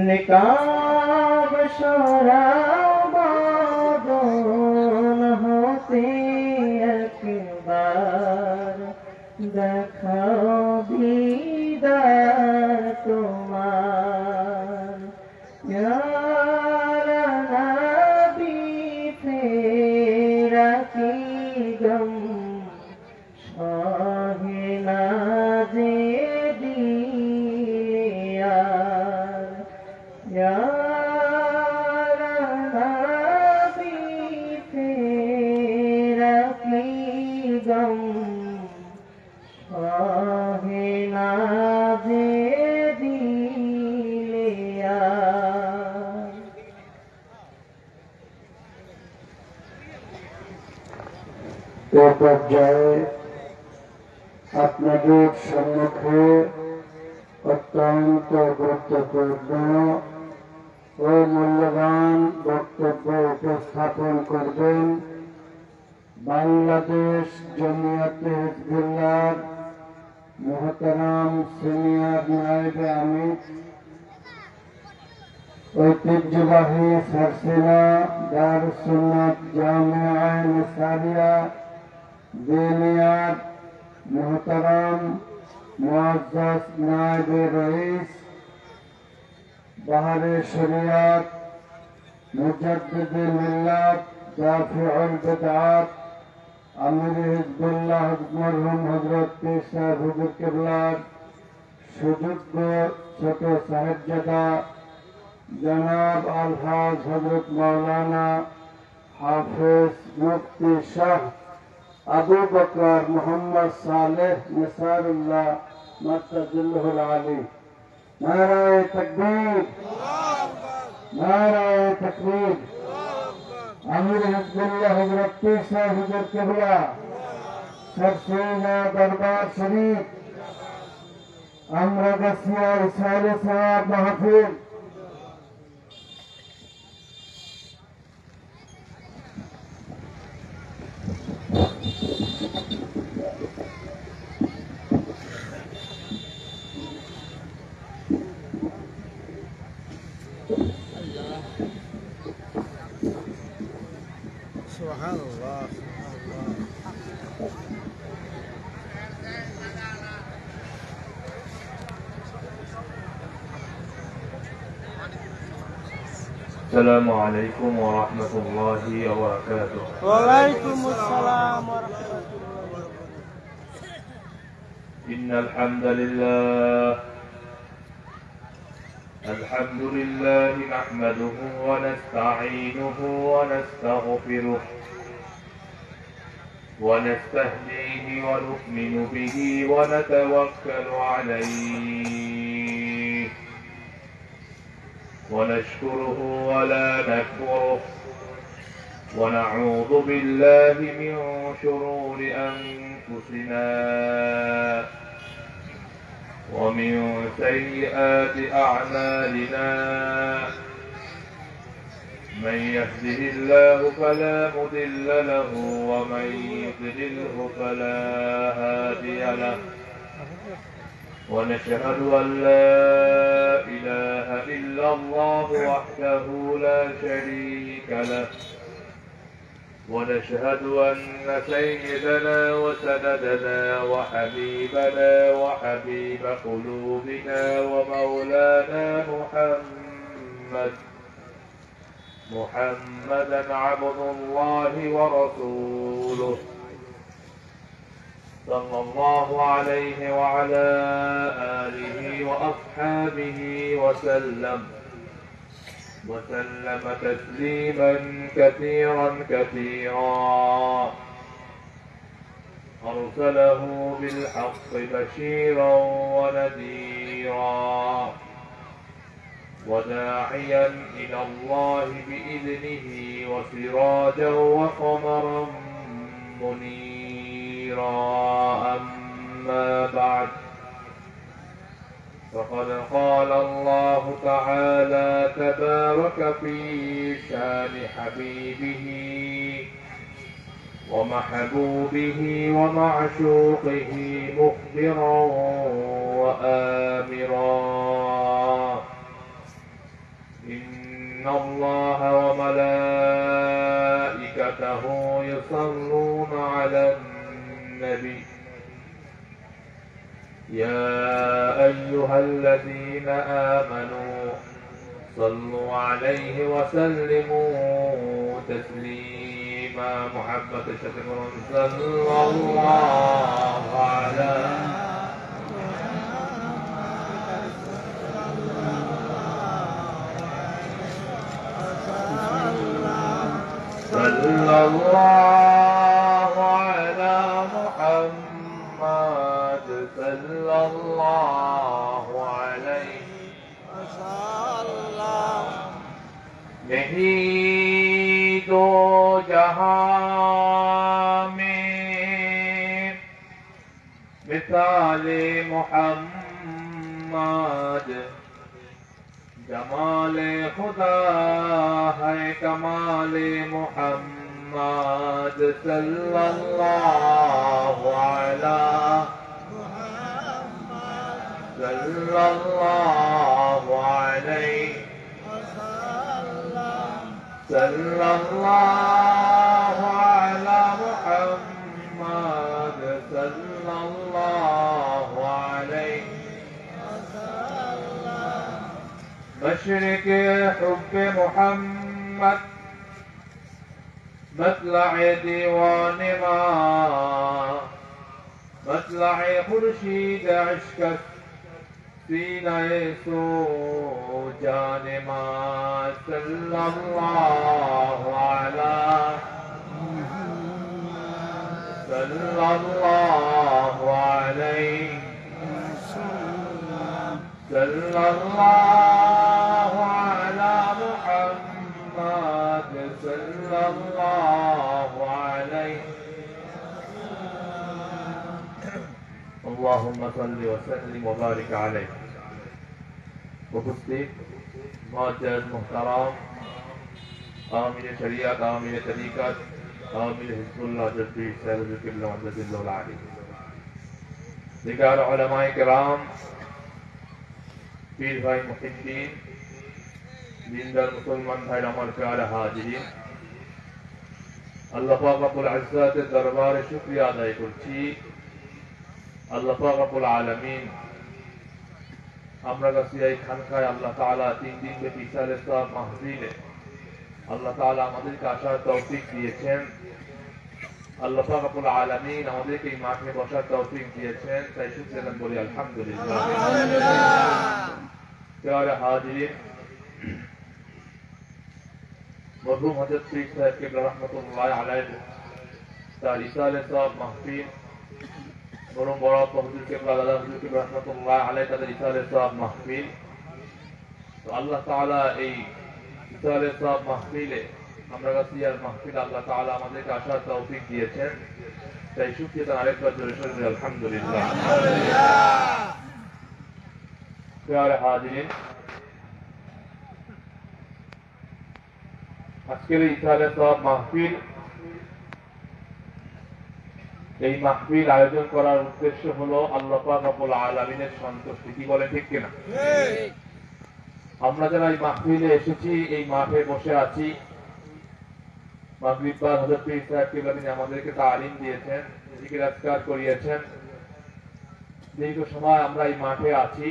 निकाब शराबादोन होते একবার দেখাও দিদার তোমার ইয়া নবী তেরা কি গম শাহে নাজে দিয়া या नबी तेरा की गम शाहे नाज़े दिलिया। এ পর্যায়ে আপনাদের সম্মুখে অত্যন্ত গুরুত্বপূর্ণ ও মূল্যবান বক্তব্য উপস্থাপন করবেন বাংলাদেশ জমিয়তে হিজবুল্লাহর মুহতারাম সিনিয়র নায়েবে আমির ঐতিহ্যবাহী সারসিনা দারুস সুন্নাত জামিয়া নিসারিয়া বেনিয়াদ মুহতারাম মুআজ্জাজ নায়েবে রইস বাহারে শরিয়াত মুজাদ্দিদুল মিল্লাত দাফিউল বিদআত আমির হিজবুল্লাহ মরহুম হযরত পীর সাহেব হুজুর কিবলার সুযোগ্য ছোট সাহেবজাদা জনাব আলহাজ হযরত মাওলানা হাফেজ মুফতি শাহ আবু বকর মোহাম্মদ সালেহ নিসারুল্লাহ মাদ্দাজিল্লাহুল আলী। নারায়ে তাকবীর, নারায়ে তাকবীর। আমির হিজবুল্লাহ হযরত পীর সাহেব হুজুর কিবলা সরসিনা দরবার শরীফ আমরাগাছিয়া ইসালে সাহেব মাহফিল Subhanallah. السلام عليكم ورحمة الله وبركاته. وعليكم السلام ورحمة الله وبركاته. إن الحمد لله نحمده ونستعينه ونستغفره ونستهديه ونؤمن به ونتوكل عليه ونشكره ولا نكفره ونعوذ بالله من شرور أنفسنا ومن سيئات أعمالنا من يهده الله فلا مضل له ومن يضلله فلا هادي له ونشهد أن لا إله إلا الله وحده لا شريك له ونشهد أن سيدنا وسندنا وحبيبنا وحبيب قلوبنا ومولانا محمدا عبد الله ورسوله صلى الله عليه وعلى آله وأصحابه وسلم تسليما كثيرا أرسله بالحق بشيرا ونذيرا وداعيا إلى الله بإذنه وسراجا وقمرا منيرا. أما بعد فقد قال الله تعالى تبارك في شان حبيبه ومحبوبه ومعشوقه مخبرا آمرا إن الله وملائكته يصلون على النبي يا أيها الذين آمنوا صلوا عليه وسلموا تسليما محبة شكر صلى الله على صلى الله على محمد صلى الله عليه وسلم नहीं दो जहां में मिसाले मोहम्मद जमाले खुदा है कमाले मोहम्मद सल्लल्लाहु अलैहि सल्लल्लाहु अलैहि सल्लल्लाहु अला मुहम्मद सल्लल्लाहु अलैहि मशरिक़ हुब्ब मुहम्मद मतलअ दीवान मा मतलअ खुर्शीद इश्क़ सीनाए सो जाने मा सल्लल्लाहु अलैहि सल्लल्लाहु अलैहि सल्लल्लाहु अला मुहम्मद सल्लल्लाहु अलैहि अल्लाहुम्मा सल्लि व सल्लिम व बारिक अलैहि उपस्थित मुअज्जज़ मुहतरम आमिर शरीयत आमिर तरीक़त आमिर हिज़्बुल्लाह जद्दी सैयदुल क़िबला मुअज्जज़ुल आली दिगार उलमाए किराम पीर भाई मुहिद्दीन दीनदार मुसलमान भाई আমার प्यारे हाजिरिन আল্লাহ পাক রব্বুল ইজ্জতের দরবারে শুকরিয়া আদায় করছি আল্লাহ পাক রব্বুল আলামিন আমরা কাছে এই খানকায় আল্লাহ তাআলা 3 দিন ব্যাপী ইসালে সওয়াব মাহফিলে আল্লাহ তাআলা আমাদেরকে আসার তৌফিক দিয়েছেন আল্লাহ পাক রব্বুল আলামিন আমাদেরকে এই মাঠে বসার তৌফিক দিয়েছেন তাই শুকরিয়া বলি আলহামদুলিল্লাহ प्यारे हाजिरिन मरहूम हजरत पीर साहब के रहमतुल्लाह अलैहि तार इसाले साहब महफिल मरहूम बड़ा हुजूर के दादा हुजूर के रहमतुल्लाह अलैहि ताদের इसाले साहब महफिल तो अल्लाह ताआला এই ইসালে সাহেব মাহফিলে আমরা গাছিয়ার মাহফিল আল্লাহ তাআলা আমাদেরকে আসার তৌফিক দিয়েছেন তাই শুকরিয়া আরেকবার জোরে সোরে আলহামদুলিল্লাহ प्यारे हाजिरिन আজকের এই ইসালে সাহেব মাহফিল এই মাহফিল আয়োজন করার উদ্দেশ্য হলো আল্লাহ পাক রব্বুল আলামিনের সন্তুষ্টি কি বলে ঠিক কিনা ঠিক আমরা যারা এই মাহফিলে এসেছি এই মাঠে বসে আছি মাগরিব পর হযরত পীর সাহেব কিবলানি আমাদেরকে তালিম দিয়েছেন জিকির আজকার করিয়েছেন দীর্ঘ সময় আমরা এই মাঠে আছি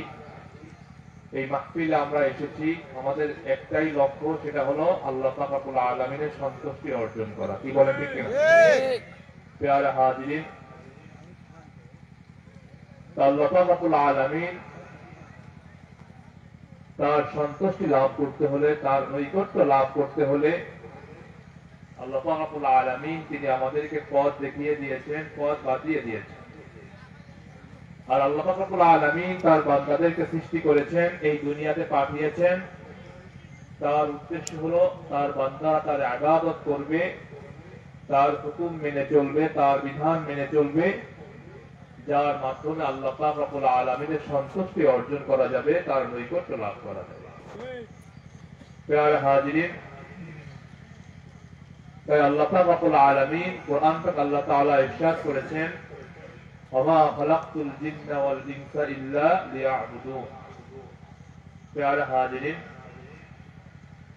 এই মাহফিলে আমরা এসেছি আমাদের একটাই লক্ষ্য সেটা হলো আল্লাহ পাক রব্বুল আলামিনের সন্তুষ্টি অর্জন করা কি বলেন ঠিক কিনা ঠিক প্যারা হাজিরিন আল্লাহ পাক রব্বুল আলামিন তার সন্তুষ্টি লাভ করতে হলে তার নৈকট্য লাভ করতে হলে আল্লাহ পাক রব্বুল আলামিন তিনি আমাদেরকে পথ দেখিয়ে দিয়েছেন পথ বাতিয়ে দিয়েছেন আর আল্লাহ পাক রব্বুল আলামিন তার বান্দাদেরকে সৃষ্টি করেছেন এই দুনিয়াতে পাঠিয়েছেন তার উদ্দেশ্য হলো তার বান্দা তার ইবাদত করবে তার হুকুম মেনে চলবে তার বিধান মেনে চলবে যার মাধ্যমে আল্লাহ পাক রব্বুল আলামিনের সন্তুষ্টি অর্জন করা যাবে তার নৈকট্য লাভ করা যাবে প্যারে হাজিরিন তাই আল্লাহ পাক রব্বুল আলামিন কোরআন পাক আল্লাহ তাআলা ইরশাদ করেছেন ওয়া খালাকতুল জিন্না ওয়াল ইনসা ইল্লা লিয়াবুদুন। প্রিয় হাজিরিন,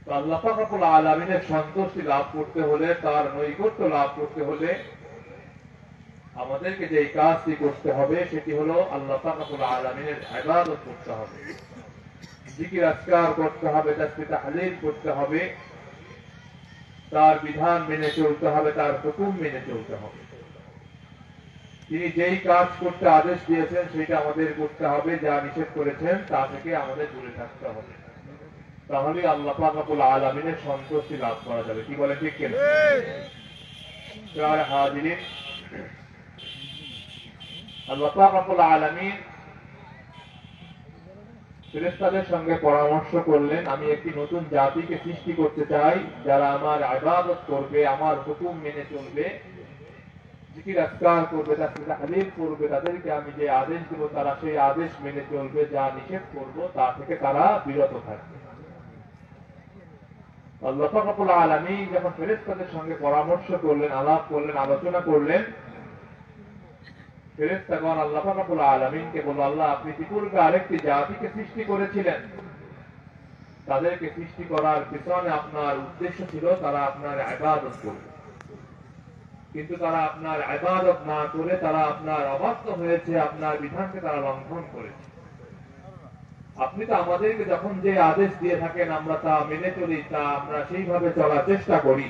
তো আল্লাহ পাক রব্বুল আলামিনের সন্তুষ্টি লাভ করতে হলে, তার নৈকট্য লাভ করতে হলে আমাদেরকে যে কাজটি করতে হবে সেটি হলো আল্লাহ পাক রব্বুল আলামিনের ইবাদত করতে হবে, জিকির আজকার করতে হবে, তাসবিহ তাহলিল করতে হবে, তার বিধান মেনে চলতে হবে, তার হুকুম মেনে চলতে হবে। তিনি যেই কাজ করতে আদেশ দিয়েছেন সেটা আমাদের করতে হবে, যা নিষেধ করেছেন তা থেকে আমাদের দূরে থাকতে হবে। তাহলে আল্লাহ পাক রব্বুল আলামিনের সন্তুষ্টি লাভ করা যাবে। কি বলে, ঠিক কিনা? প্রিয় হাজিরিন, আল্লাহ পাক রব্বুল আলামিন ফেরেশতাদের সঙ্গে পরামর্শ করলেন, আমি একটি নতুন জাতিকে সৃষ্টি করতে চাই যারা আমার ইবাদত করবে, আমার হুকুম মেনে চলবে, জিকির আজকার করবে, তাসবিহ তাহলিল করবে। তাদেরকে আমি যে আদেশ দেব তারা সেই আদেশ মেনে চলবে, যা নিষেধ করব তা থেকে তারা বিরত থাকবে। আল্লাহ পাক রব্বুল আলামিন যখন ফেরেশতাদের সঙ্গে পরামর্শ করলেন, আলাপ করলেন, আলোচনা করলেন, ফেরেশতাগণ আল্লাহ পাক রব্বুল আলামিনকে বলল, আল্লাহ আপনি পূর্বে আরেকটি জাতিকে সৃষ্টি করেছিলেন, তাদেরকে সৃষ্টি করার পিছনে আপনার উদ্দেশ্য ছিল তারা আপনার ইবাদত করবে, কিন্তু তারা আপনার ইবাদত না করে তারা আপনার অবাধ্য হয়েছে, আপনার বিধানকে তারা লঙ্ঘন করেছে। আপনি তো আমাদেরকে যখন যে আদেশ দিয়ে থাকেন আমরা তা মেনে চলি, তা আমরা সেইভাবে চলার চেষ্টা করি।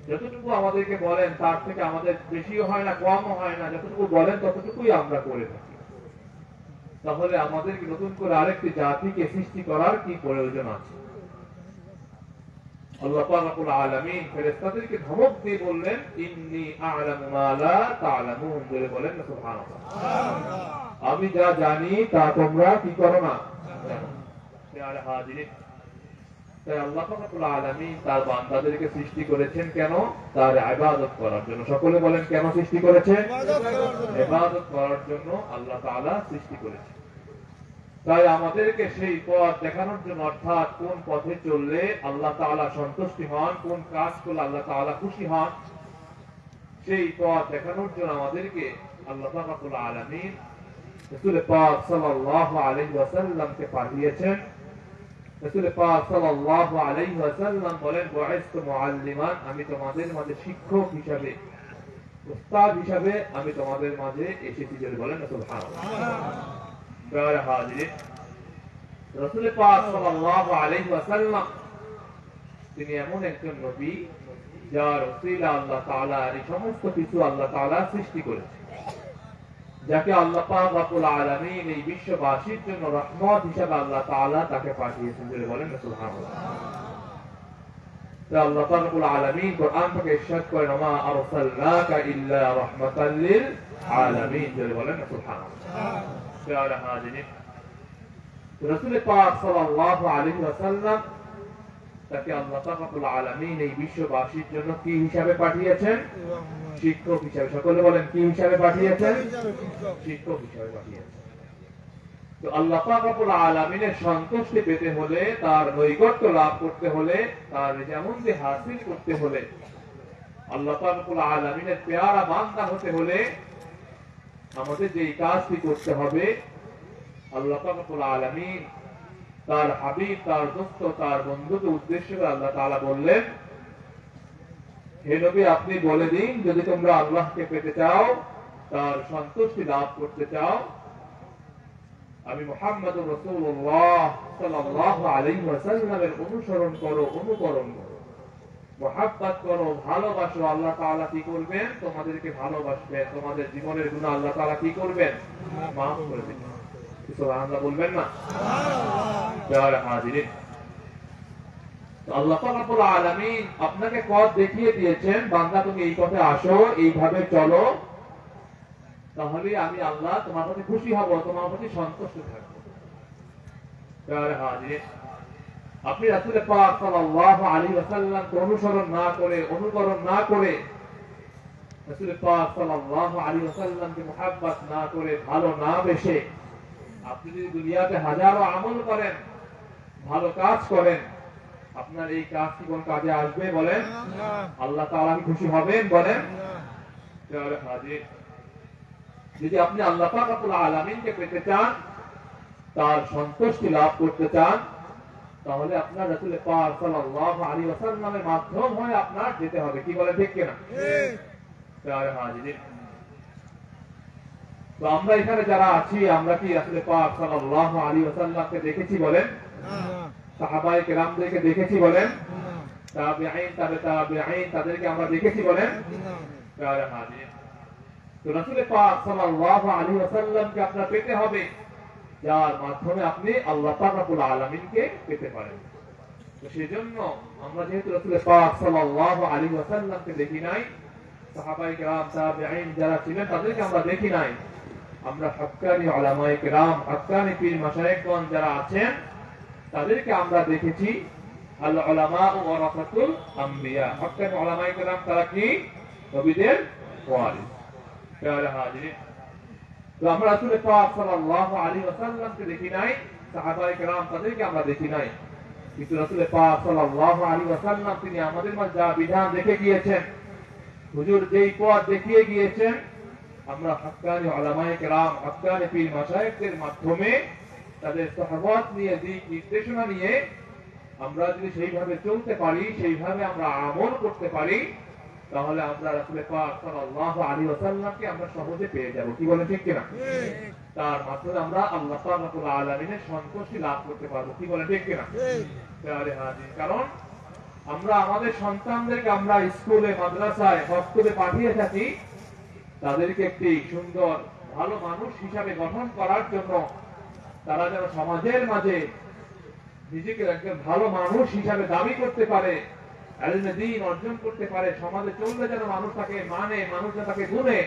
যতটুকু আমাদেরকে বলেন তার থেকে আমাদের বেশিও হয় না, কমও হয় না, যতটুকু বলেন ততটুকুই আমরা করে থাকি। তাহলে আমাদেরকে নতুন করে আরেকটি জাতিকে সৃষ্টি করার কি প্রয়োজন আছে? আল্লাহ পাক রব্বুল আলামিন ফেরেশতাদেরকে ধমক দিয়ে বললেন, ইন্নী আ'লামু মা লা তা'লামুন। বলে বলেন না সুবহানাল্লাহ, আমি যা জানি তা তোমরা কি করো না। প্রিয় হাজিরিন, তাই আল্লাহ পাক রব্বুল আলামিন তার বান্দাদেরকে সৃষ্টি করেছেন কেন? তার ইবাদত করার জন্য। সকলে বলেন, কেন সৃষ্টি করেছেন? ইবাদত করার জন্য আল্লাহ তাআলা সৃষ্টি করেছেন। তাই আমাদেরকে সেই পথ দেখানোর জন্য, অর্থাৎ কোন পথে চললে আল্লাহ তাআলা সন্তুষ্টি হন, কোন কাজ করলে আল্লাহ তাআলা খুশি হন, সেই পথ দেখানোর জন্য আমাদেরকে আল্লাহ পাক রব্বুল আলামিন রাসূল পাক সাল্লাল্লাহু আলাইহি ওয়াসাল্লামকে পাঠিয়েছেন। রাসূল পাক সাল্লাল্লাহু আলাইহি ওয়াসাল্লাম বলেন, বুইসতু মুআল্লিমান, আমি তোমাদের মাঝে শিক্ষক হিসাবে, উস্তাদ হিসাবে আমি তোমাদের মাঝে এসেছি। বলেন না সুবহানাল্লাহ। প্রিয় হাজিরিন, রাসূল পাক সাল্লাল্লাহু আলাইহি ওয়াসাল্লাম তিনি এমন একজন নবী যার ওসিলা আল্লাহ তাআলা এই সমস্ত কিছু আল্লাহ তাআলা সৃষ্টি করেছেন, যাকে আল্লাহ পাক রব্বুল আলামিন এই বিশ্ববাসীর জন্য রহমত হিসেবে আল্লাহ তাআলা তাকে পাঠিয়েছেন। বলেন না সুবহানাল্লাহ। তো আল্লাহ পাক রব্বুল আলামিন কোরআন থেকে ইরশাদ করেন, ওমা আরসালনাকা ইল্লা রাহমাতাল লিল আলামিন। বলেন না সুবহানাল্লাহ। প্রিয় হাজিরিন, রাসূল পাক সাল্লাল্লাহু আলাইহি ওয়াসাল্লাম তাকে আল্লাহ পাক রব্বুল আলামিন এই বিশ্ববাসীর জন্য কি হিসাবে পাঠিয়েছেন? শিক্ষক হিসাবে। সকলে বলেন, কি হিসাবে পাঠিয়েছেন? শিক্ষক হিসাবে পাঠিয়েছেন। তো আল্লাহ পাক রব্বুল আলামিনের সন্তুষ্টি পেতে হলে, তার নৈকট্য লাভ করতে হলে, তার রেজামন্দি হাসিল করতে হলে, আল্লাহ পাক রব্বুল আলামিনের পেয়ারা বান্দা হতে হলে আমাদের যে কাজটি করতে হবে, আল্লাহ পাক রব্বুল আলামিন তার হাবিব, তার দোস্ত, তার বন্ধুকে উদ্দেশ্য করে আল্লাহ তাআলা বললেন, হে নবী আপনি বলে দিন, যদি তোমরা আল্লাহকে পেতে চাও, তার সন্তুষ্টি লাভ করতে চাও, আমি মুহাম্মদুর রাসূলুল্লাহ সাল্লাল্লাহু আলাইহি ওয়াসাল্লামের অনুসরণ করো, অনুকরণ করো, মুহাব্বত করো, ভালোবাসো। আল্লাহ তাআলা কি করবেন? তোমাদেরকে ভালোবাসবেন, তোমাদের জীবনের গুনাহ আল্লাহ তাআলা কি করবেন? মাফ করে দিবেন। সুবহানাল্লাহ বলবেন না? প্রিয় হাজিরিন, আল্লাহ পাক রব্বুল আলামিন আপনাকে পথ দেখিয়ে দিয়েছেন, বান্দা তুমি এই পথে আসো, এইভাবে চলো, তাহলে আমি আল্লাহ তোমার প্রতি খুশি হব, তোমার প্রতি সন্তুষ্ট থাকবো। প্রিয় হাজিরিন, আপনি রাসূল পাক সাল্লাল্লাহু আলাইহি ওয়াসাল্লামকে অনুসরণ না করে, অনুকরণ না করে, রাসূল পাক সাল্লাল্লাহু আলাইহি ওয়াসাল্লামকে মুহাব্বত না করে, ভালো না বেশে আপনি যদি দুনিয়াতে হাজারো আমল করেন, ভালো কাজ করেন, আপনার এই কাজ কি কোন কাজে আসবে? বলেন। আল্লাহ তাআলা কি খুশি হবেন? বলেন। যদি আপনি আল্লাহ পাক রব্বুল আলামিনকে পেতে চান, তার সন্তুষ্টি লাভ করতে চান, তাহলে আপনার রাসূল পাক সাল্লাল্লাহু আলাইহি ওয়াসাল্লামের মাধ্যম হয়ে আপনার যেতে হবে। কি বলে, ঠিক কিনা? প্রিয় হাজিরিন, তো আমরা এখানে যারা আছি, আমরা কি রাসূল পাক সাল্লাল্লাহু আলাইহি ওয়াসাল্লামকে দেখেছি বলেন? সাহাবায়ে কেরামদেরকে দেখেছি বলেন? তাবেঈন, তাবেঈন তাদেরকে আমরা দেখেছি বলেন? প্রিয় হাজিরিন, তো রাসূল পাক সাল্লাল্লাহু আলাইহি ওয়াসাল্লামকে আপনার পেতে হবে, যার মাধ্যমে আপনি আল্লাহ পাক রব্বুল আলামিনকে পেতে পারেন। তো সেজন্য আমরা যেহেতু রাসূল পাক সাল্লাল্লাহু আলাইহি ওয়াসাল্লামকে দেখি নাই, সাহাবায়ে কেরাম তাবেঈন যারা ছিলেন তাদেরকে আমরা দেখি নাই, আমরা হক্কানি উলামায়ে কেরাম, হক্কানি পীর মাশায়েখগণ যারা আছেন তাদেরকে আমরা দেখেছি। আল উলামা ওয়ারাসাতুল আমবিয়া, হক্কানি উলামায়ে কেরাম তারা কি? নবীদের ওয়ারিস। প্রিয় হাজিরিন, তো আমরা রাসূল পাক সাল্লাল্লাহু আলাইহি ওয়াসাল্লামকে দেখি নাই, সাহাবায়ে কেরাম তাদেরকে আমরা দেখি নাই, কিন্তু রাসূল পাক সাল্লাল্লাহু আলাইহি ওয়াসাল্লাম তিনি আমাদের মাঝে যা বিধান রেখে গিয়েছেন, হুজুর যেই পথ দেখিয়ে গিয়েছেন, আমরা হক্কানি উলামায়ে কেরাম, হক্কানি পীর মাশায়েখদের মাধ্যমে তাদের সহবত নিয়ে, দিক নির্দেশনা নিয়ে আমরা যদি সেইভাবে চলতে পারি, সেইভাবে আমরা আমল করতে পারি, তাহলে আমরা রাসূল পাক সাল্লাল্লাহু আলাইহি ওয়াসাল্লামকে আমরা সহজে পেয়ে যাব। কি বলেন, ঠিক কিনা? তার মাধ্যমে আমরা আল্লাহ পাক রব্বুল আলামিনের সন্তুষ্টি লাভ করতে পারবো। কি বলেন, ঠিক কিনা? কারণ আমরা আমাদের সন্তানদেরকে আমরা স্কুলে, মাদ্রাসায়, হস্টেলে পাঠিয়ে থাকি তাদেরকে একটি সুন্দর ভালো মানুষ হিসাবে গঠন করার জন্য, তারা যেন সমাজের মাঝে নিজেকে একজন ভালো মানুষ হিসাবে দাবি করতে পারে, ইলমে দ্বীন অর্জন করতে পারে, সমাজে চললে যেন মানুষ তাকে মানে, মানুষ যেন তাকে গুনে,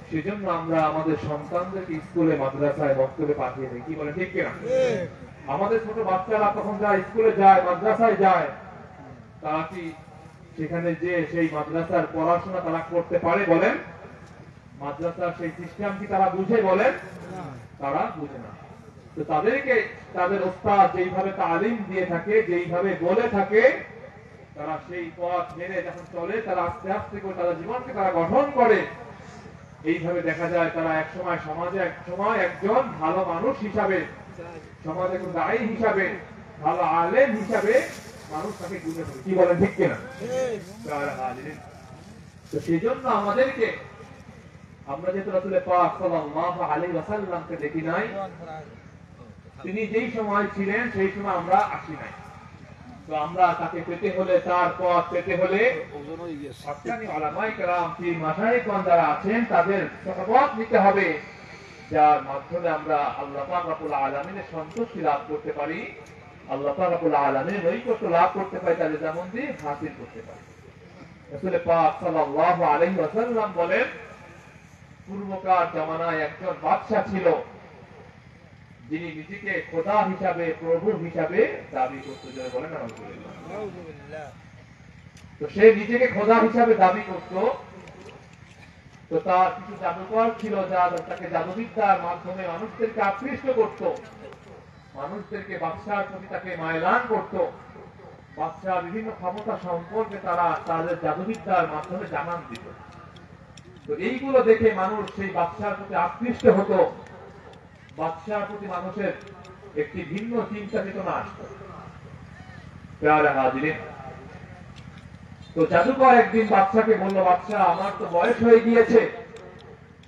সেজন্য আমরা আমাদের সন্তানদেরকে স্কুলে, মাদ্রাসায়, হস্টেলে পাঠিয়ে দিই। কি বলে, ঠিক কিনা? আমাদের ছোট বাচ্চারা তখন যা স্কুলে যায়, মাদ্রাসায় যায়, তারা কি সেখানে যে সেই মাদ্রাসার পড়াশোনা তারা করতে পারে বলেন? মাদ্রাসার সেই সিস্টেম কি তারা বুঝে বলেন? তারা বুঝে না। তো তাদেরকে তাদের ওস্তাদ যেইভাবে তালিম দিয়ে থাকে, যেইভাবে বলে থাকে, তারা সেই পথ মেনে যখন চলে, তারা আস্তে আস্তে করে তাদের জীবনকে তারা গঠন করে। এইভাবে দেখা যায় তারা একসময় সমাজে, একসময় একজন ভালো মানুষ হিসাবে, সমাজে একজন দায়ী হিসাবে, ভালো আলেম হিসাবে মানুষ তাকে গুনে ফেলে। কি বলেন, ঠিক কিনা? তো সেই জন্য আমাদেরকে, আমরা যেহেতু রাসূল পাক সাল্লাল্লাহু আলাইহি ওয়াসাল্লামকে দেখি নাই, তিনি যেই সময় ছিলেন সেই সময় আমরা আসি নাই, তো আমরা তাকে পেতে হলে, তার পথ পেতে হলে হক্কানি উলামায়ে কেরাম, পীর মাশায়েখগণ যারা আছেন তাদের সহবত নিতে হবে, যার মাধ্যমে আমরা আল্লাহ পাক রব্বুল আলামিনের সন্তুষ্টি লাভ করতে পারি, আল্লাহ পাক রব্বুল আলামিনের নৈকট্য লাভ করতে পারি, তাদের যেমন দিয়ে হাসিল করতে পারি। রাসূল পাক সাল্লাল্লাহু আলাইহি ওয়াসাল্লাম বলেন, পূর্বকার জামানায় একজন বাদশা ছিল, যিনি নিজেকে খোদা হিসাবে, প্রভু হিসাবে দাবি করতে, বলেন আলহামদুলিল্লাহ। তো সে নিজেকে খোদা হিসাবে দাবি করত, তো তার কিছু জাদুকর ছিল যারা তাকে জাদুবিদ্যার মাধ্যমে মানুষদেরকে আকৃষ্ট করত, মানুষদেরকে বাদশার প্রতি তাকে মায়লান করত, বাদশাহ বিভিন্ন ক্ষমতা সম্পর্কে তারা তাদের জাদুবিদ্যার মাধ্যমে জানান দিত। তো এইগুলো দেখে মানুষ সেই বাদশার প্রতি আকৃষ্ট হতো, বাদশার প্রতি মানুষের একটি ভিন্ন চিন্তা চেতনা আসতো। প্রিয় হাজিরিন, তো জাদুকর একদিন বাদশাকে বলল, বাদশা, আমার তো বয়স হয়ে গিয়েছে,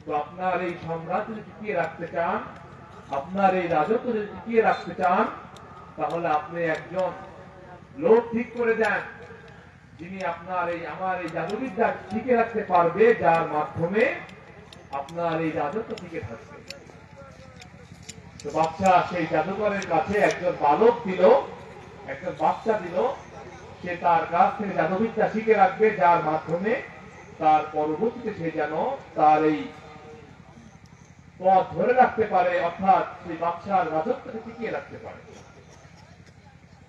তো আপনার এই সাম্রাজ্য যদি টিকিয়ে রাখতে চান, আপনার এই রাজত্ব যদি টিকিয়ে রাখতে চান, তাহলে আপনি একজন লোক ঠিক করে দেন, যিনি আপনার এই আমার এই জাদুবিদ্যা টিকে রাখতে পারবে, যার মাধ্যমে আপনার এই রাজত্ব টিকে থাকবে। তো বাদশা সেই জাদুকরের কাছে একজন বালক দিল, একজন বাচ্চা দিল, সে তার কাছ থেকে জাদুবিদ্যা শিখে রাখবে, যার মাধ্যমে তার পরবর্তীতে সে যেন তার এই পথ ধরে রাখতে পারে, অর্থাৎ সেই বাদশার রাজত্বকে টিকিয়ে রাখতে পারে।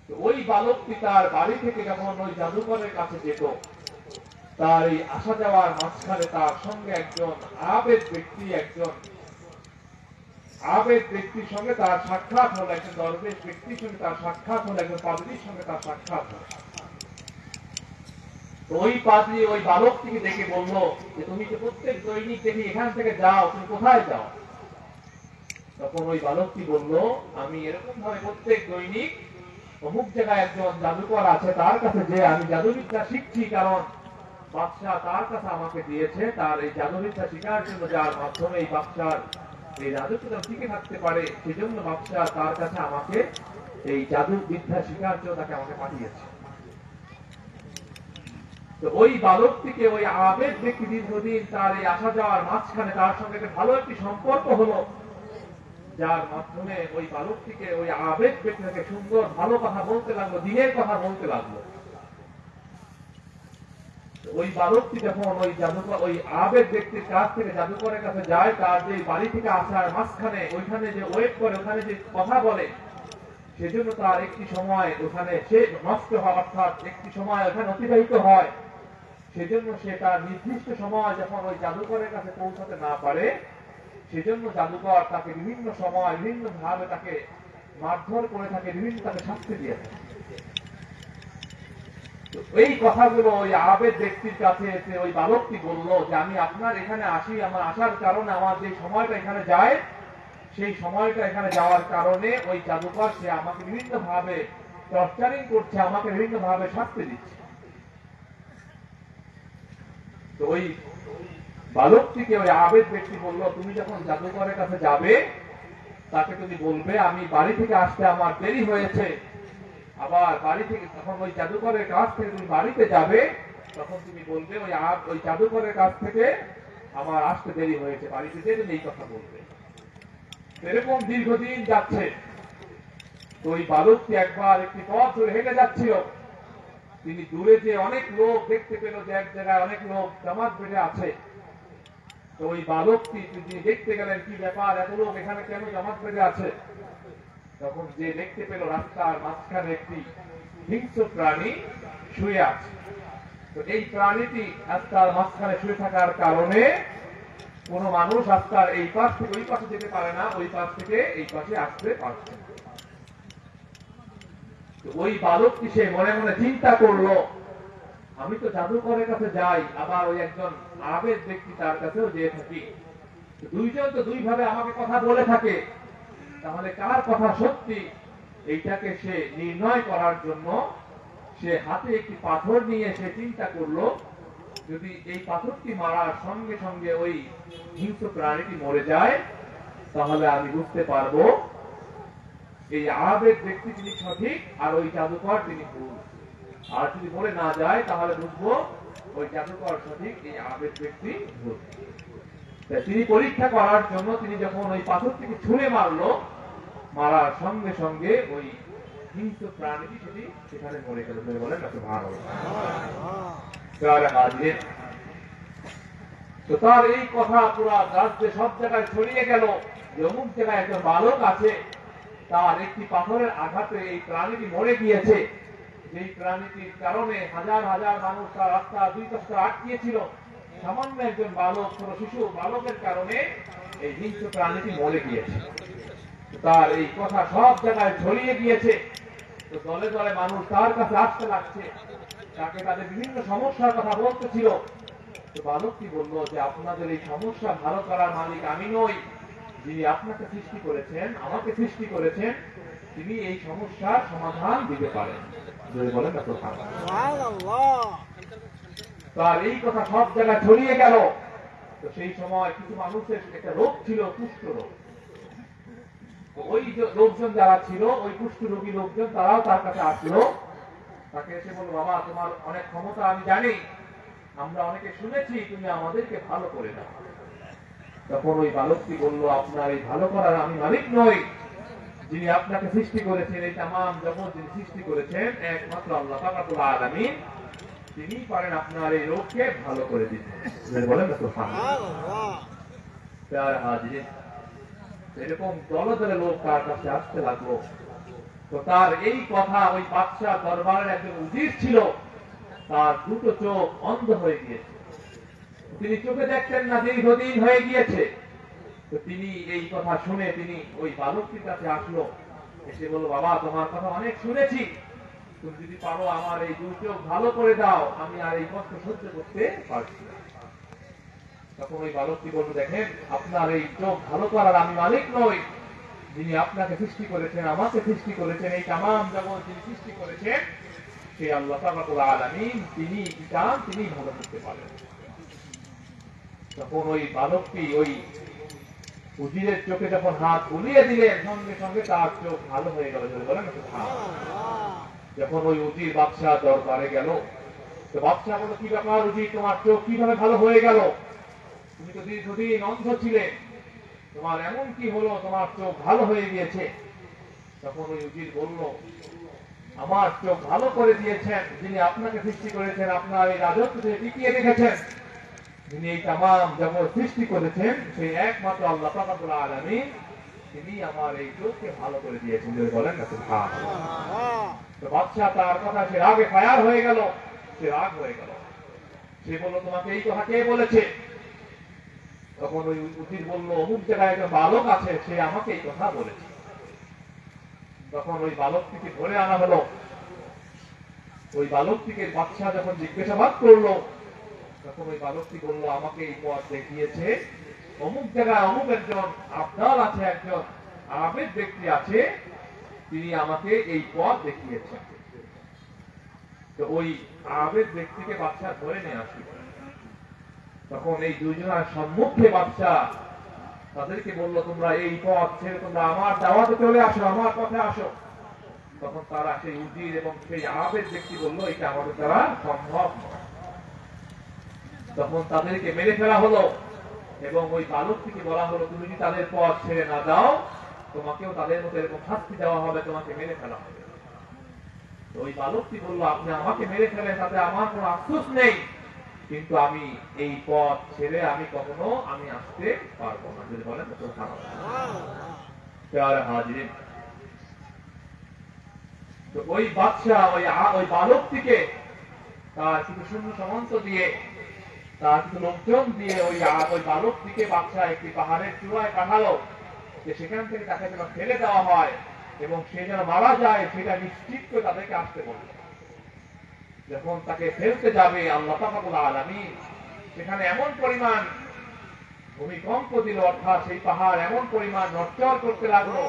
তো ওই বালকটি তার বাড়ি থেকে যখন ওই জাদুকরের কাছে যেত, তার এই আসা যাওয়ার মাঝখানে তার সঙ্গে একজন আবেদ ব্যক্তির সঙ্গে তার সাক্ষাৎ হলো, একজন দরবেশ ব্যক্তির সঙ্গে তার সাক্ষাৎ হলো, একজন পাদ্রীর সঙ্গে তার সাক্ষাৎ হলো। তো ওই পাদ্রী ওই বালকটিকে দেখে বলল যে তুমি তো প্রত্যেক দৈনিক দেখি এখান থেকে যাও, তুমি কোথায় যাও? তখন ওই বালকটি বলল, আমি এরকম ভাবে প্রত্যেক দৈনিক অমুক জায়গায় একজন জাদুকর আছে, তার কাছে যে আমি জাদুবিদ্যা শিখছি, কারণ বাদশাহ তার কাছে আমাকে দিয়েছে তার এই জাদুবিদ্যা শিখার জন্য, যার মাধ্যমে এই বাদশার এই রাজত্বটা টিকে থাকতে পারে, সেজন্য বাদশাহ তার কাছে আমাকে এই জাদুবিদ্যা শিখার জন্য তাকে আমাকে পাঠিয়েছে। তো ওই বালকটিকে ওই আবেদ ব্যক্তি দীর্ঘদিন তার এই আসা যাওয়ার মাঝখানে তার সঙ্গে একটা ভালো একটি সম্পর্ক হলো, যার মাধ্যমে ওই বালকটিকে ওই আবেদ ব্যক্তিকে সুন্দর ভালো কথা বলতে লাগলো, দিনের কথা বলতে লাগলো। ওই বালকটি যখন ওই জাদুকর ওই আবেদ ব্যক্তির কাছ থেকে জাদুকরের কাছে যায়, তার যে বাড়ি থেকে আসার মাঝখানে ওইখানে যে ওয়েট করে, ওখানে যে কথা বলে, সেজন্য তার একটি সময় ওখানে সে নষ্ট হয়, অর্থাৎ একটি সময় ওখানে অতিবাহিত হয়। সেজন্য সে তার নির্দিষ্ট সময় যখন ওই জাদুকরের কাছে পৌঁছাতে না পারে, সেজন্য জাদুকর তাকে বিভিন্ন সময় বিভিন্ন ভাবে তাকে মারধর করে থাকে, বিভিন্ন তাকে শাস্তি দিয়ে থাকে। এই কথাগুলো ওই আবেদ ব্যক্তির কাছে এসে ওই বালকটি বলল যে আমি আপনার এখানে আসি, আমার আসার কারণে আমার যে সময়টা এখানে যায়, সেই সময়টা এখানে যাওয়ার কারণে ওই জাদুকর সে আমাকে বিভিন্ন ভাবে টর্চারিং করছে, আমাকে বিভিন্ন ভাবে শাস্তি দিচ্ছে। তো ওই বালকটিকে ওই আবেদ ব্যক্তি বলল, তুমি যখন জাদুকরের কাছে যাবে তাকে তুমি বলবে আমি বাড়ি থেকে আসতে আমার দেরি হয়েছে, আবার বাড়ি থেকে তখন ওই জাদুকরের কাছ থেকে তুমি বাড়িতে যাবে, তখন তুমি বলবে ওই জাদুকরের কাছ থেকে আমার আসতে দেরি হয়েছে, বাড়িতে যেতে এই কথা বলবে। এরকম দীর্ঘদিন যাচ্ছে। তো ওই বালকটি একবার একটি পথ ধরে হেঁটে যাচ্ছিল, তিনি দূরে যে অনেক লোক দেখতে পেল যে এক জায়গায় অনেক লোক জামাত বেঁধে আছে। তো ওই বালকটি তিনি দেখতে গেলেন কি ব্যাপার, এত লোক এখানে কেন জামাত বেঁধে আছে? তখন যে দেখতে পেল রাস্তার মাঝখানে একটি হিংস্র প্রাণী শুয়ে আছে। তো এই প্রাণীটি রাস্তার মাঝখানে শুয়ে থাকার কারণে কোন মানুষ রাস্তার এই পাশ থেকে ওই পাশে যেতে পারে না, ওই পাশ থেকে এই পাশে আসতে পারছে। ওই বালকটি সে মনে মনে চিন্তা করলো, আমি তো জাদুকরের কাছে যাই, আবার ওই একজন আবেদ ব্যক্তি তার কাছেও যেয়ে থাকি, দুইজন তো দুই ভাবে আমাকে কথা বলে থাকে, তাহলে কার কথা সত্যি এইটাকে সে নির্ণয় করার জন্য সে হাতে একটি পাথর নিয়ে সে চিন্তা করলো, যদি এই পাথরটি মারার সঙ্গে সঙ্গে ওই হিংস্র প্রাণীটি মরে যায়, তাহলে আমি বুঝতে পারবো এই আবেদ ব্যক্তি তিনি সঠিক আর ওই জাদুকর তিনি ভুল। আর যদি মরে না যায় তাহলে বুঝবো ওই জাদুকর সঠিক, এই আবেদ ব্যক্তি ভুল। তিনি পরীক্ষা করার জন্য তিনি যখন ওই পাথরটিকে ছুঁড়ে মারলো, মারার সঙ্গে সঙ্গে ওই হিংস্র প্রাণীটি সেটি সেখানে মরে গেল। বলেন এত ভালো। তো তার এই কথা পুরা রাজ্যে সব জায়গায় ছড়িয়ে গেল যে অমুক জায়গায় একজন বালক আছে, তার একটি পাথরের আঘাতে এই প্রাণীটি মরে গিয়েছে। যেই প্রাণীটির কারণে হাজার হাজার মানুষ তার রাস্তা দুই পাশে আটকিয়েছিল, সামান্য একজন বালক, ছোট শিশু বালকের কারণে এই হিংস্র প্রাণীটি মরে গিয়েছে। তার এই কথা সব জায়গায় ছড়িয়ে গিয়েছে। তো দলে দলে মানুষ তার কাছে আসতে লাগছে, তাকে তাদের বিভিন্ন সমস্যার কথা বলতেছিল। তো বালকটি বলল যে আপনাদের এই সমস্যা ভালো করার মালিক আমি নই, যিনি আপনাকে সৃষ্টি করেছেন, আমাকে সৃষ্টি করেছেন, তিনি এই সমস্যার সমাধান দিতে পারেন। বলেন না প্রধান। তার এই কথা সব জায়গায় ছড়িয়ে গেল। তো সেই সময় কিছু মানুষের একটা রোগ ছিল, কুষ্ঠ রোগ। ওই লোকজন যারা ছিল, ওই কুষ্ঠ রোগী লোকজন, তারাও তার কাছে আসলো। তাকে এসে বলল, বাবা তোমার অনেক ক্ষমতা আমি জানি, আমরা অনেকে শুনেছি, তুমি আমাদেরকে ভালো করে দাও। তখন ওই বালকটি বলল, আপনার এই ভালো করার আমি মালিক নই, যিনি আপনাকে সৃষ্টি করেছেন, এই তামাম জগৎ যিনি সৃষ্টি করেছেন একমাত্র আল্লাহ পাক রব্বুল আলামিন, তিনি পারেন আপনার এই রোগকে ভালো করে দিতে। বলেন না সুবহানাল্লাহ। এরকম দলে দলে লোক তার কাছে আসতে লাগলো। তো তার এই কথা ওই বাদশাহ দরবারের একজন উজির ছিল, তার দুটো চোখ অন্ধ হয়ে গিয়েছে, তিনি চোখে দেখতেন না, দীর্ঘদিন হয়ে গিয়েছে। তো তিনি এই কথা শুনে তিনি ওই বালকটির কাছে আসলো, এসে বলল, বাবা তোমার কথা অনেক শুনেছি, তুমি যদি পারো আমার এই দুই চোখ ভালো করে দাও, আমি আর এই কষ্ট সহ্য করতে পারছি না। তখন ওই বালকটি বলবে, দেখেন আপনার এই চোখ ভালো করার আমি মালিক নই, যিনি আপনাকে সৃষ্টি করেছেন, আমাকে সৃষ্টি করেছেন, এই তামাম জগৎ যিনি সৃষ্টি করেছেন সেই আল্লাহ রাব্বুল আলামিন, তিনি চান তিনি ভালো করতে পারেন। তখন ওই বালকটি ওই উজিরের চোখে যখন হাত বুলিয়ে দিলেন, সঙ্গে সঙ্গে তার চোখ ভালো হয়ে গেল। বলেন যখন ওই উজির বাদশাহ দরবারে গেল, তো বাদশাহ বলল, কি ব্যাপার উজির, তোমার চোখ কিভাবে ভালো হয়ে গেল? তুমি তো দীর্ঘদিন অন্ধ ছিলে, তোমার এমন কি হলো তোমার চোখ ভালো হয়ে গিয়েছে? তখন ওই উজির বলল, আমার চোখ ভালো করে দিয়েছেন যিনি আপনাকে সৃষ্টি করেছেন, আপনার এই রাজত্ব টিকিয়ে রেখেছেন, যিনি এই তামাম জগৎ সৃষ্টি করেছেন, সেই একমাত্র আল্লাহ রাব্বুল আলামিন, তিনি আমার এই চোখকে ভালো করে দিয়েছেন। বলেন না সুবহানাল্লাহ। তো বাদশা তার কথা সে রাগে ফায়ার হয়ে গেল, সে রাগ হয়ে গেল। সে বলল, তোমাকে এই কথা কে বলেছে? তখন ওই উজির বলল, অমুক জায়গায় একটা বালক আছে, সে আমাকে এই কথা বলেছে। তখন ওই বালকটিকে ধরে আনা হলো। ওই বালকটিকে বাদশা যখন জিজ্ঞাসাবাদ করলো, তখন ওই বালকটি বলল, আমাকে এই পথ দেখিয়েছে অমুক জায়গায় অমুক একজন আবদাল আছে, একজন আবেদ ব্যক্তি আছে, তিনি আমাকে এই পথ দেখিয়েছেন। তো ওই আবেদ ব্যক্তিকে বাদশা ধরে নিয়ে আসি। তখন এই দুইজনের সম্মুখে বাদশা তাদেরকে বলল, তোমরা এই পথ ছেড়ে তোমরা আমার দাওয়াতে চলে আসো, আমার পথে আসো। তখন তারা সেই উজির এবং সেই আবেদ ব্যক্তি বলল, এটা আমাদের দ্বারা সম্ভব নয়। তখন তাদেরকে মেরে ফেলা হলো এবং ওই বালকটিকে বলা হলো, তুমি যদি তাদের পথ ছেড়ে না দাও, তোমাকেও তাদের মতো এরকম শাস্তি দেওয়া হবে, তোমাকে মেরে ফেলা হবে। তো ওই বালকটি বলল, আপনি আমাকে মেরে ফেলেন, তাতে আমার কোনো আফসোস নেই, কিন্তু আমি এই পথ ছেড়ে আমি কখনো আমি আসতে পারবো না। যদি বলেন তো হাজির। তো ওই বাদশা ওই বালকটিকে তার কিছু শূন্য সমন্ত দিয়ে, তার কিছু লোকজন দিয়ে ওই বালকটিকে বাদশা একটি পাহাড়ের চূড়ায় পাঠালো, যে সেখান থেকে তাকে যেন ফেলে দেওয়া হয় এবং সে যেন মারা যায় সেটা নিশ্চিত করে তাদেরকে আসতে বলল। যখন তাকে ফেলতে যাবে, আল্লাহ রাব্বুল আলামিন সেখানে এমন পরিমাণ ভূমিকম্প দিল, অর্থাৎ সেই পাহাড় এমন পরিমাণ নড়চড় করতে লাগলো,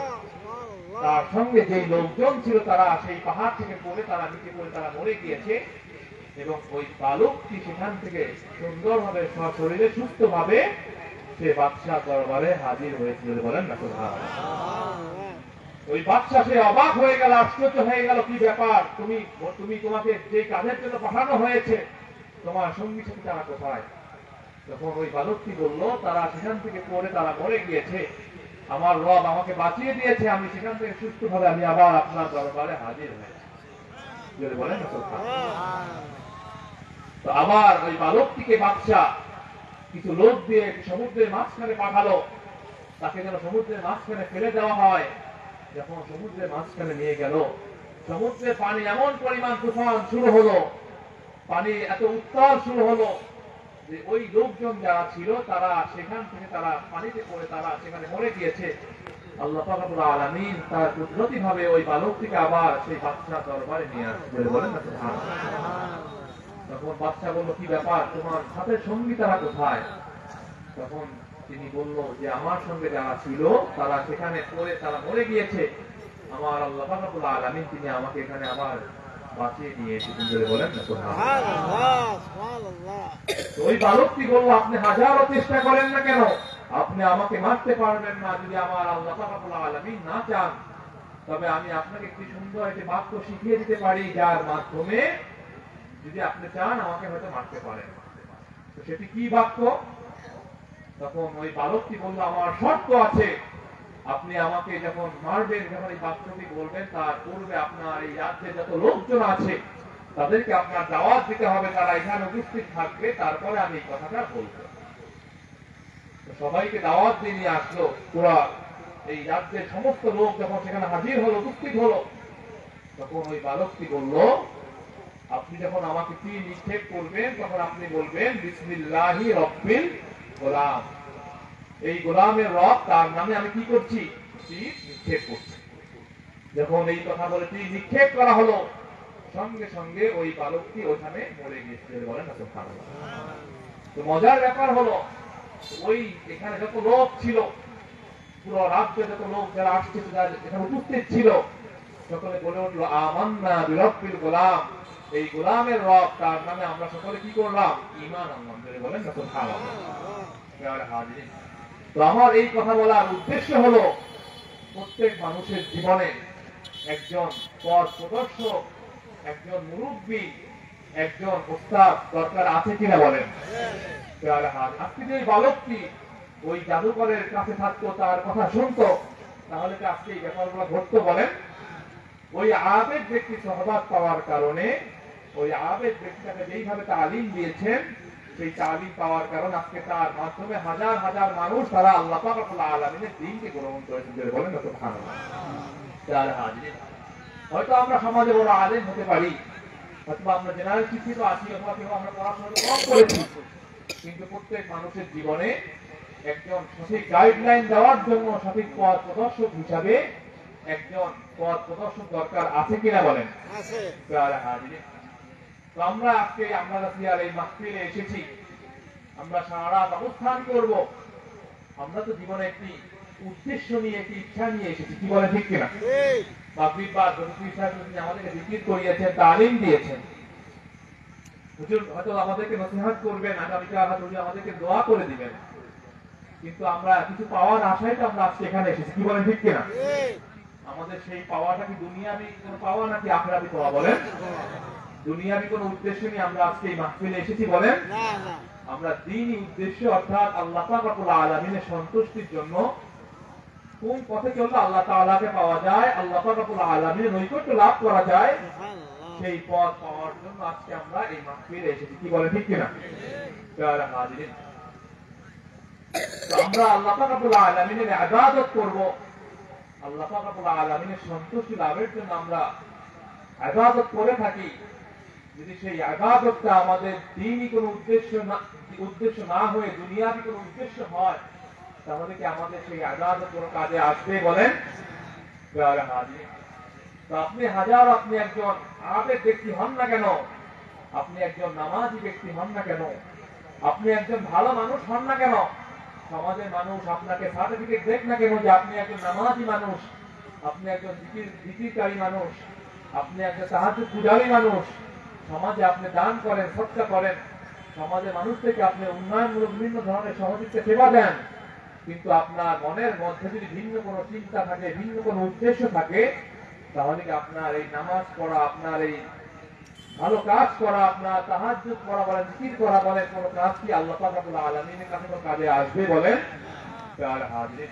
তার সঙ্গে যে লোকজন ছিল তারা সেই পাহাড় থেকে পড়ে তারা নিচে পড়ে তারা মরে গিয়েছে এবং ওই বালকটি সেখান থেকে সুন্দরভাবে সশরীরে সুস্থভাবে সে বাদশাহ দরবারে হাজির হয়েছিল। বলেন না ওই বাদশা সে অবাক হয়ে গেল, আশ্চর্য হয়ে গেল, কি ব্যাপার, তোমাকে যে কাজের জন্য পাঠানো হয়েছে, তোমার সঙ্গী সাথী তারা কোথায়? তখন ওই বালকটি বলল, তারা সেখান থেকে পড়ে তারা মরে গিয়েছে, আমার রব আমাকে বাঁচিয়ে দিয়েছে, আমি সেখান থেকে সুস্থভাবে আমি আবার আপনার দরবারে হাজির হয়েছি। বলেন না তো আবার ওই বালকটিকে বাদশা কিছু লোক দিয়ে সমুদ্রের মাঝখানে পাঠালো, তাকে যেন সমুদ্রের মাঝখানে ফেলে দেওয়া হয়। যখন সমুদ্রের মাঝখানে নিয়ে গেল, সমুদ্রের পানি এমন পরিমাণ তুফান শুরু হলো, পানি এত উত্তাল শুরু হলো যে ওই লোকজন যারা ছিল তারা সেখান থেকে তারা পানিতে পড়ে তারা সেখানে মরে গিয়েছে। আল্লাহ রাব্বুল আলামিন তার কুদরতি ভাবে ওই বালকটিকে আবার সেই বাদশাহ দরবারে নিয়ে আসবে। বলেন না সুবহানাল্লাহ। তখন বাদশা বলল, কি ব্যাপার, তোমার সাথে সঙ্গী তারা কোথায়? তখন তিনি বলল, যে আমার সঙ্গে যারা ছিল তারা সেখানে পড়ে তারা মরে গিয়েছে, আমার আল্লাহ রাব্বুল আলামিন তিনি আমাকে এখানে আবার বাঁচিয়ে নিয়ে এসেছেন। বলেন না সুবহানাল্লাহ। ওই বালকটি বলল, আপনি হাজারো চেষ্টা করেন না কেন, আপনি আমাকে মারতে পারবেন না যদি আমার আল্লাহ রাব্বুল আলামিন না চান। তবে আমি আপনাকে একটি সুন্দর একটি বাক্য শিখিয়ে দিতে পারি, যার মাধ্যমে যদি আপনি চান আমাকে হয়তো মারতে পারেন। তো সেটি কি বাক্য? তখন ওই বালকটি বলল, আমার শর্ত আছে, আপনি আমাকে যখন মারবেন, যখন এই বাক্যটি বলবেন, তার পূর্বে আপনার এই রাজ্যে যত লোকজন আছে তাদেরকে আপনার দাওয়াত দিতে হবে, তারা এখানে উপস্থিত থাকবে, তারপরে আমি এই কথাটা বলবো। সবাইকে দাওয়াত দিয়ে নিয়ে আসলো, পুরা এই রাজ্যের সমস্ত লোক যখন সেখানে হাজির হলো, উপস্থিত হলো, তখন ওই বালকটি বলল, আপনি যখন আমাকে তীর নিক্ষেপ করবেন তখন আপনি বলবেন, বিসমিল্লাহি রব্বিল গোলাম, এই গোলামের রব, তার নামে আমি কি করছি, তীর নিক্ষেপ করছি। যখন এই কথা বলে তীর নিক্ষেপ করা হলো, সঙ্গে সঙ্গে ওই বালকটি ওখানে মরে গিয়েছে, বলেন না সুবহানাল্লাহ। তো মজার ব্যাপার হলো ওই এখানে যত লোক ছিল, পুরো রাজ্যে যত লোক যারা আসছে যারা এখানে উপস্থিত ছিল, সকলে বলে উঠলো আমান্না বিরব্বিল গোলাম, এই গোলামের রব, তার নামে আমরা সকলে কি করলাম? ঈমান আনলাম। বলেন না সুবহানাল্লাহ। হাজিরিন, তো আমার এই কথা বলার উদ্দেশ্য হলো প্রত্যেক মানুষের জীবনে একজন পথ প্রদর্শক, একজন মুরব্বী, একজন ওস্তাদ দরকার আছে কিনা বলেন? আজকে যে বালকটি ওই জাদুকরের কাছে থাকতো, তার কথা শুনতো, তাহলে কি আজকে এই ব্যাপারগুলো ঘটতো বলেন? ওই আবেদ ব্যক্তি সহবাদ পাওয়ার কারণে, ওই আবেদ ব্যক্তিটাকে যেইভাবে তালিম দিয়েছেন, সেই তালিম পাওয়ার কারণে আজকে তার মাধ্যমে হাজার হাজার মানুষ তারা আল্লাহ পাক রব্বুল আলামিনের দ্বীনকে গ্রহণ করেছেন। বলেন না সুবহানাল্লাহ। হয়তো আমরা সমাজে বড় আলেম হতে পারি, অথবা আমরা জেনারেল শিক্ষিত আছি, অথবা কেউ আমরা পড়াশোনা কম করেছি, কিন্তু প্রত্যেক মানুষের জীবনে একজন সঠিক গাইডলাইন দেওয়ার জন্য সঠিক পথ প্রদর্শক হিসাবে একজন পথ প্রদর্শক দরকার আছে কিনা বলেন? তো আমরা আজকে আমরা এই মাহফিলে এসেছি, আমরা সারা রাত অবস্থান করব। আমরা তো জীবনে একটি উদ্দেশ্য নিয়ে, একটি ইচ্ছা নিয়ে এসেছি, কি বলে ঠিক কিনা? মাগরিব বা জরুরি সাহেব আমাদেরকে জিকির করিয়েছেন, তালিম দিয়েছেন, হুজুর হয়তো আমাদেরকে নসিহত করবেন, আগামীকাল হুজুর আমাদেরকে দোয়া করে দিবেন, কিন্তু আমরা কিছু পাওয়ার আশায় তো আমরা আজকে এখানে এসেছি, কি বলেন ঠিক কিনা? আমাদের সেই পাওয়াটা কি দুনিয়াবি কোনো পাওয়া নাকি আখিরাতি পাওয়া বলেন? দুনিয়াবি কোনো উদ্দেশ্য নিয়ে আমরা আজকে এই মাহফিলে এসেছি বলেন? আমরা দ্বীনি উদ্দেশ্য, অর্থাৎ আল্লাহ পাক রব্বুল আলামিনের সন্তুষ্টির জন্য কোন পথে চললে আল্লাহ তাআলাকে পাওয়া যায়, আল্লাহ পাক রব্বুল আলামিনের নৈকট্য লাভ করা যায়, সেই পথ পাওয়ার জন্য আজকে আমরা এই মাহফিলে এসেছি, কি বলেন ঠিক কিনা? হাজিরিন, আমরা আল্লাহ পাক রব্বুল আলামিনের ইবাদত করব, আল্লাহ পাক রব্বুল আলামিনের সন্তুষ্টি লাভের জন্য আমরা ইবাদত করে থাকি। যদি সেই ইবাদতটা আমাদের দ্বীনি কোনো উদ্দেশ্য না হয়ে দুনিয়াবি কোনো উদ্দেশ্য হয়, তাহলে কি আমাদের সেই ইবাদত কোনো কাজে আসবে বলেন? তো আপনি একজন আবেদ ব্যক্তি হন না কেন, আপনি একজন নামাজি ব্যক্তি হন না কেন, আপনি একজন ভালো মানুষ হন না কেন, সমাজের মানুষ আপনাকে সার্টিফিকেট দেখ না কেন যে আপনি একজন নামাজি মানুষ, আপনি একজন জিকিরকারী মানুষ, আপনি একজন তাহাজ্জুদ পূজারী মানুষ, সমাজে আপনি দান করেন, সৎকা করেন, সমাজের মানুষ থেকে আপনি উন্নয়নমূলক বিভিন্ন ধরনের সহযোগিতা সেবা দেন, কিন্তু আপনার মনের মধ্যে যদি ভিন্ন কোনো চিন্তা থাকে, ভিন্ন কোনো উদ্দেশ্য থাকে, তাহলে কি আপনার এই নামাজ পড়া, আপনার এই ভালো কাজ করা, আপনার তাহাজ্জুদ করা বলেন, জিকির করা বলেন, কোনো কাজ কি আল্লাহ পাক রব্বুল আলামিনের কাছে কোনো কাজে আসবে বলেন? হাজির